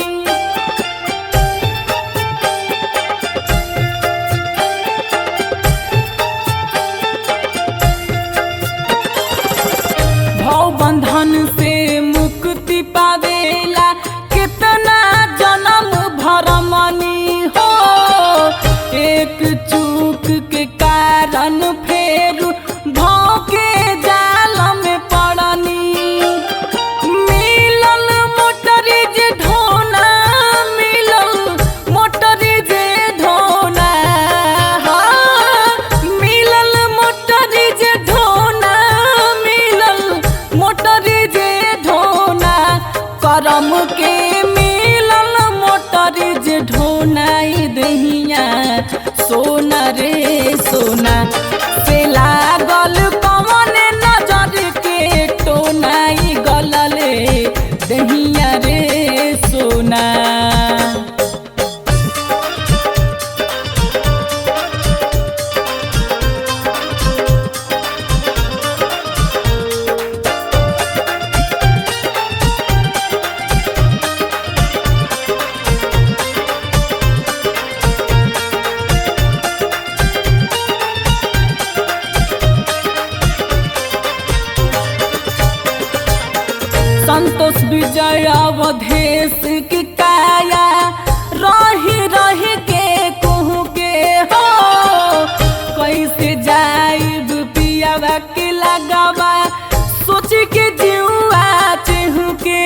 भाव बंधन से मुक्ति पावेला कितना जन्म भरमनी हो। एक चूक के कारण फेरू भाव के जाल में पड़नी। मिलल मोटरीज ढोना, मिलल मोटरीज ढोना, मिलल मोटरीज ढोना, मिलल मोटरीज ढोना। करम के मिलल मोटरीज ढोना। दहिया सोना रे सोना से लागल कौन नजर के टोनाई गलले दहिया रे सोना। संतोष विजय अवधेश की काया रही रही के कहूँ के हो। कैसे जाइब पियावा के लगावा सोच के जीवा चहु के।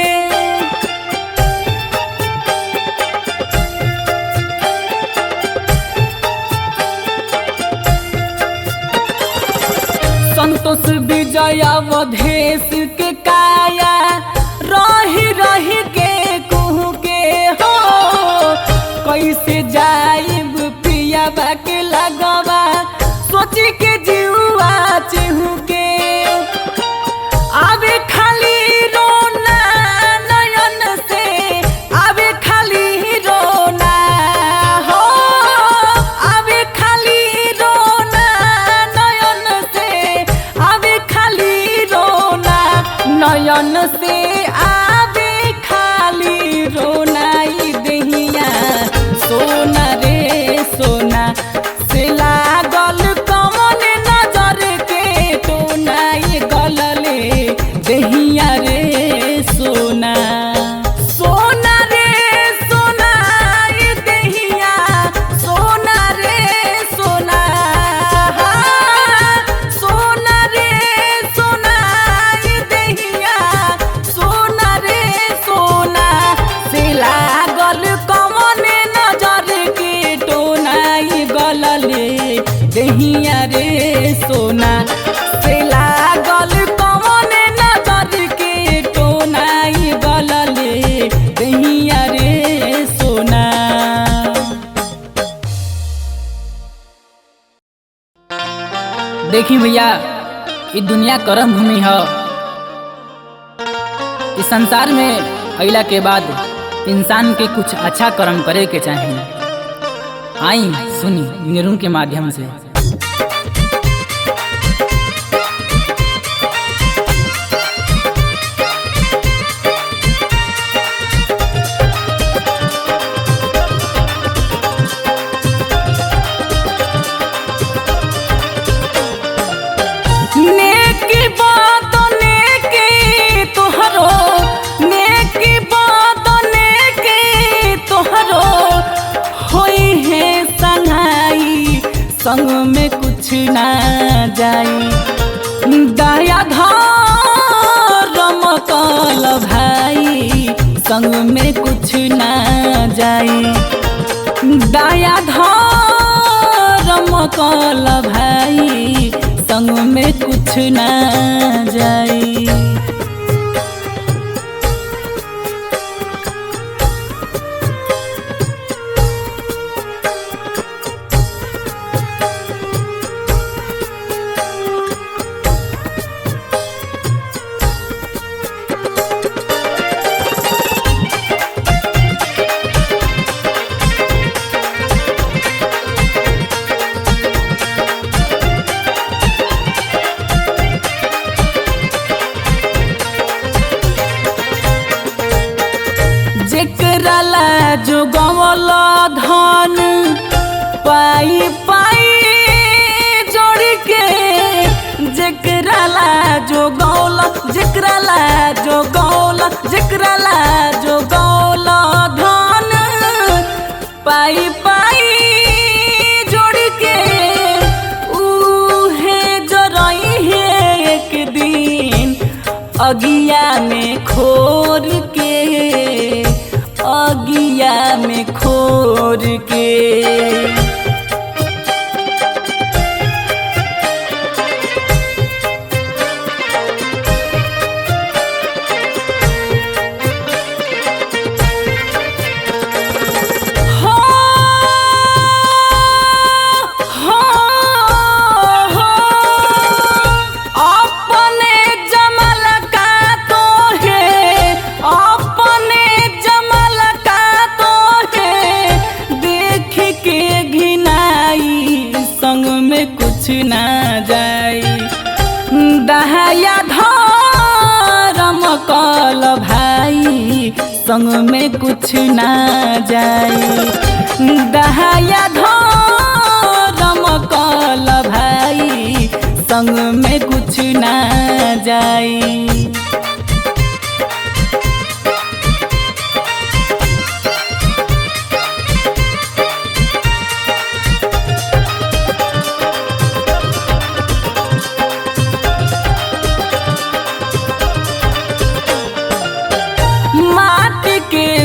संतोष विजय अवधेश के काया रही रही के कहूँ के हो। कैसे जाइब पियावा के लगवा सोच के जीवा चहु के। आवे खाली रोना नयन से, आवे खाली रोना हो। आवे खाली रोना नयन से, आवे खाली रोना नयन से, आवे खाली रोना। दहिया सोना रे सोना से लागल कौन नजर के टोना। गलले दहिया रे सोना। सोना रे सोना दहिया सोना रे सोना। सोना रे सोना दहिया सोना रे सोना से लागल कौन नजर के टोना। गलले दहिया रे सोना से लागल कौन नजर के टोना। गलले दहिया रे सोना। देखी भैया, ये दुनिया कर्म भूमि है। इस संसार में अइला के बाद इंसान के कुछ अच्छा कर्म करे के चाहिए। आई सुनी निरुन के माध्यम से। नेकी बात नेकी तोहरो, नेकी बात नेकी तोहरो होई है संगाई। संग में कुछ ना जाई, दया धर्म कल भाई। संग में कुछ ना जाई, दया धर्म कल भाई। संग में कुछ ना जाई। अगिया में खोर के, अगिया में खोर के। कुछ ना जाई दहाया धर्म कल भाई, संग में कुछ ना जाई दहाया धर्म कल भाई, संग में कुछ ना जाई।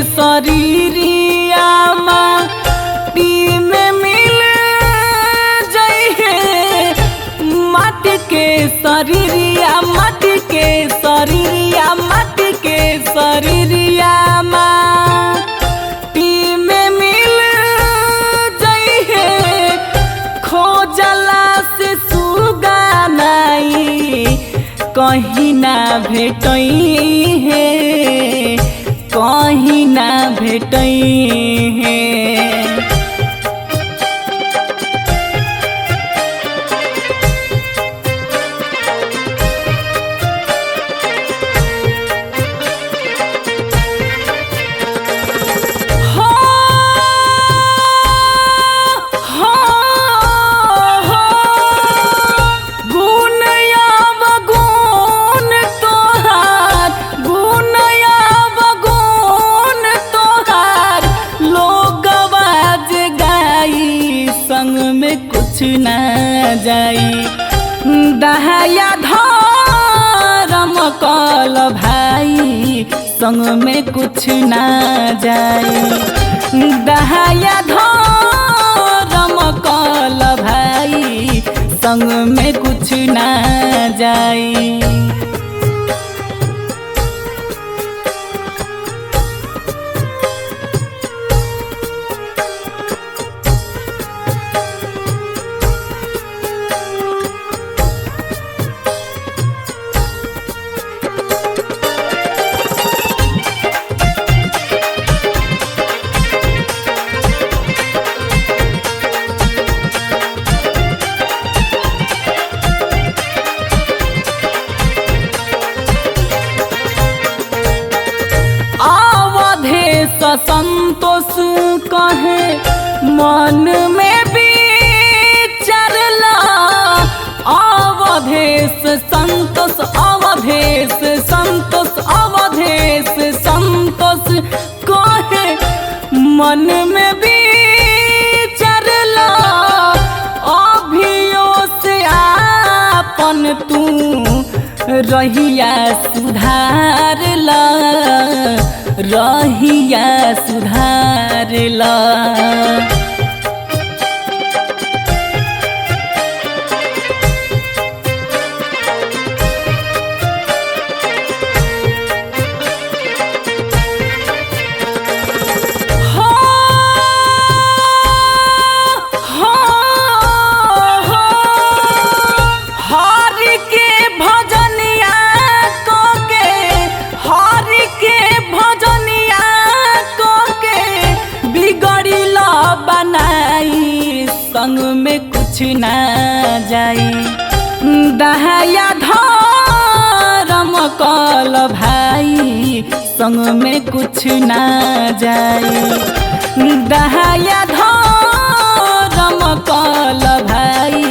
शरीरिया माटी में मिल जाइए, माटी के शरीरिया, माटी के शरीरिया, माटी के शरीरिया माटी में मिल जाइए। खोजला से सुगा नाई कहीं ना भेटई है, कहीं ना भेटई है। कुछ ना जाई दहाया धर्म कल भाई, संग में कुछ ना जाई दहाया धर्म कल भाई, संग में कुछ ना जाई। संतोष कहे मन में विचारला, अवधेश संतोष, अवधेश संतोष, अवधेश संतोष कहे मन में विचारला। अभियो से आपन तू रहिया सुधारला, रहिया सुधारला। संग में कुछ ना जाई दहाया धर्म कल भाई, संग में कुछ ना जाई दहाया धर्म कल भाई,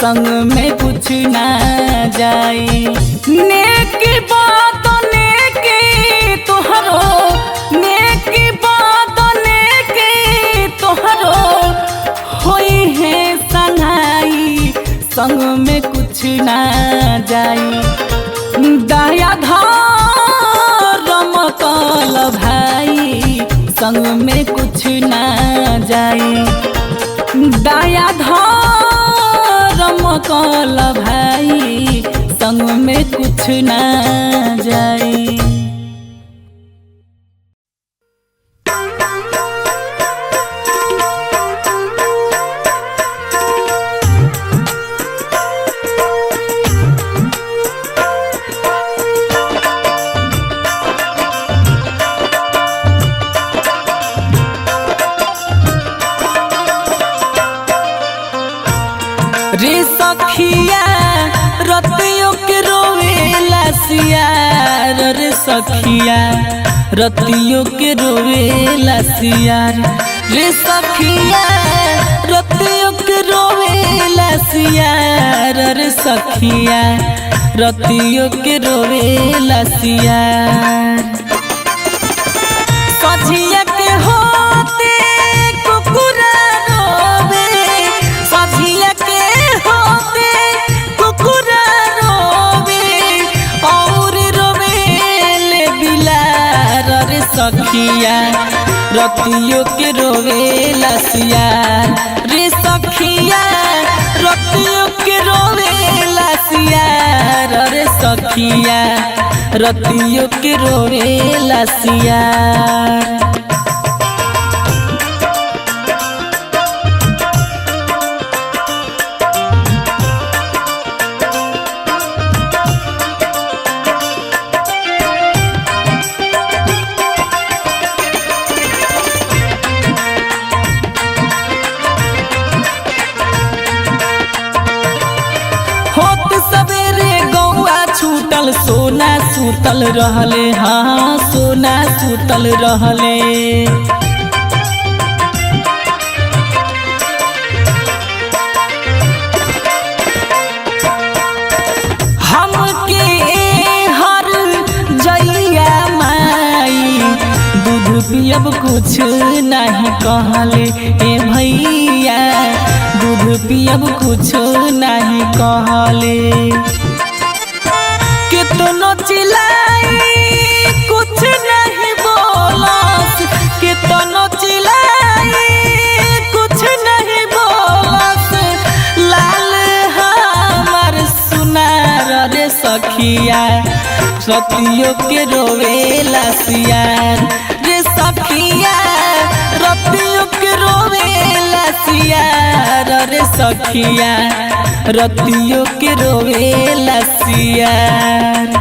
संग में कुछ ना जाई। नेकी बात नेकी तोहरो, नेकी बात नेकी तोहरो होई है संगाई, संग में कुछ ना जाई दया संग में कुछ ना जाई। दया धर्म कल भाई संग में कुछ ना जाई। रे सखिया रतियों के रोवेला सियार, रे सखिया रतियों के रोवेला सियार, रे सखिया रतियों के रोवेला सियार, रे सखिया रतियों के रोवेला सियार। सझिया के होते कुकुरा रोवे, सझिया के होते कुकुरा रोवे और रोवेले बिलार, रे सखिया रतियों के रोवेला सियार, रे सखिया रतियों के रोवेला सियार, रे सखिया रतियों के रोवेला सियार। छूटल सोना सुतल रहले, हाँ सोना सुतल रहले। हमके हर जइया माई दूध पियब कुछ नहीं कहले, ए भैया दूध पियब कुछ नहीं कहले। कितनो चिल्लाई कुछ नहीं बोलस, कितनो चिल्लाई कुछ नहीं बोलस, लाल हमार सुनार, रे सखिया रतियों के रोवेला सियार, रे सखिया रतियों के रोवेला सियार, रे सखिया रतियों के रोवेला सियार।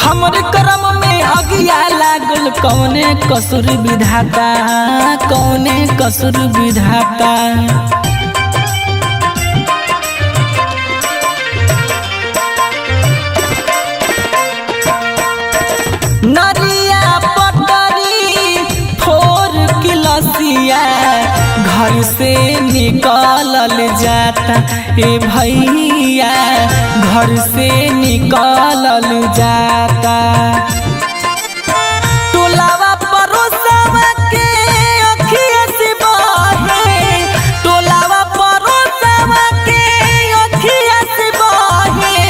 हमर करम में अगिया लागल कौने कसूर विधाता, कौने कसूर विधाता। नरिया पटरी फोर किलसिया घर से निकलल जाता, ए भैया घर से निकलल जाता। टोलावा परोसवा के अखिया से बहे, टोलावा परोसवा के अखिया से बहे,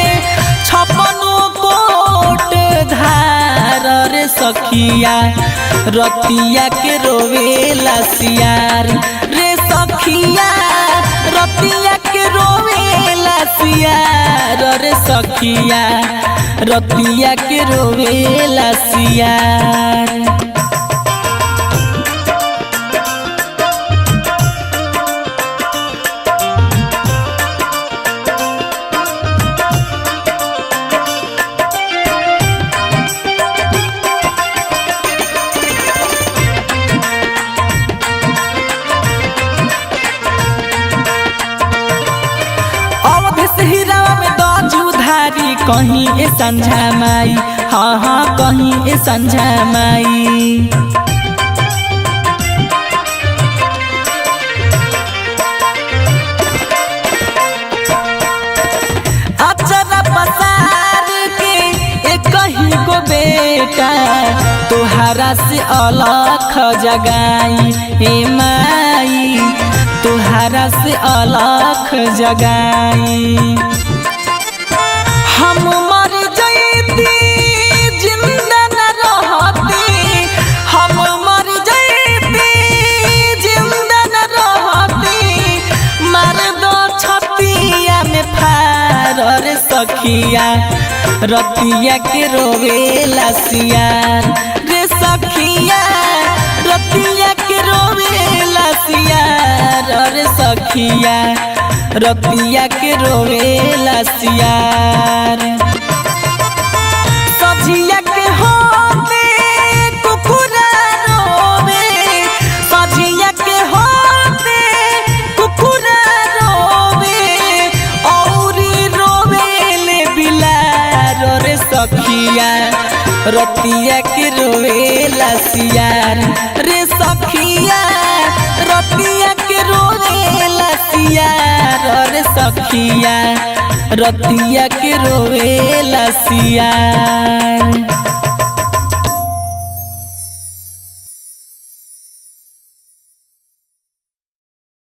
56 कोट धार, रे सखिया रतिया के रोवेला सियार, रे सखिया रतिया के रोवेला सियार, रे सखिया रतिया के रोवेला सियार। कहीं ए संझा माई, हाँ हाँ कहीं ए संझा माई। अचरा तुहारा से अलख जगाई हे माई, तुहारा से अलख जगाई। हम मर जैती जिंदा न रहती, हम मर जैती जिंदा न रहती, मार दो छतिया में फार रे सखिया, रतिया के रोवेला सियार रे सखिया, रतिया के रोवेला सियार रे सखिया, रतिया के रोवेला सियार। सझिया के होते कुकुरा रोवे, सझिया के होते कुकुरा रोवे, औरी रोवेले बिलार रे सखिया, रतिया के रोवेला सियार रे सखिया, रतिया के रोवेला सियार रे सखिया, रतिया के रोवेला सियार।